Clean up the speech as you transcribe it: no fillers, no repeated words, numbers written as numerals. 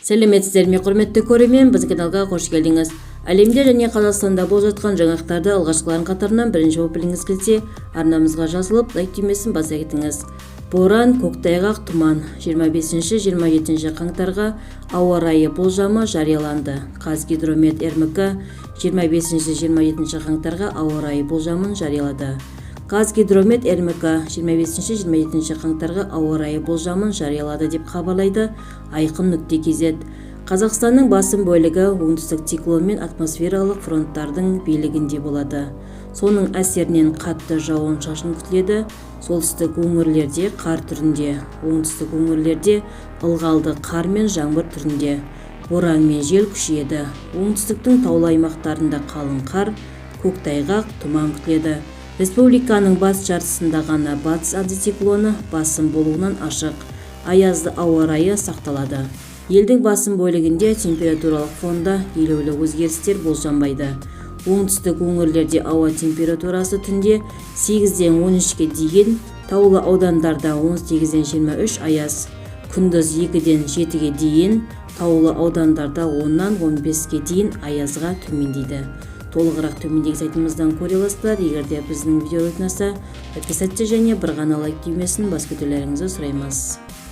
Сәлеметсіздерме, құрметті көрермен, біздің каналға қош келдіңіз. Әлемде және Қазақстанда болып жатқан жаңалықтарды алғашқылардың қатарынан бірінші болып білгіңіз келсе, арнамызға жазылып, лайк түймесін баса кетіңіз. Боран, көктайғақ, тұман. 25-27 қаңтарға ауа райы болжамы жарияланды. Қазгидромет РМК 25-27 қаңтарға ауа райы болжамын жариялады. Қазгидромет РМК 25-27 қаңтарға ауа райы болжамын жариялады деп хабарлайды Айқын.кз. Қазақстанның басым бөлігі оңтүстік циклон мен атмосфералық фронттардың билігінде болады. Соның әсерінен қатты жауын-шашын күтіледі. Солтүстік өңірлерде қар түрінде, оңтүстік өңірлерде ылғалды қар мен жаңбыр түрінде. Боран мен жел күшейеді. Оңтүстіктің таулы аймақтарында қалың қар, көктайғақ, тұман күтіледі. Республиканың батыс жартысында ғана батыс антициклоны басым болуынан ашық, аязды ауа райы сақталады. Елдің басым бөлігінде температуралық фонда елеулі өзгерістер болжанбайды. Оңтүстік өңірлерде ауа температурасы түнде 8-ден 13-ке дейін, таулы аудандарда 18-ден 23 аяз, күндіз 2-ден 7-ге дейін, таулы аудандарда 10-нан 15-ке дейін аязға төмендейді. Толығырақ төмендегі сайтымыздан көре аласыздар. Егерде біздің видео ұнаса, подписаться және бір ғана лайк түймесін бас көтерулеріңізді сұраймыз.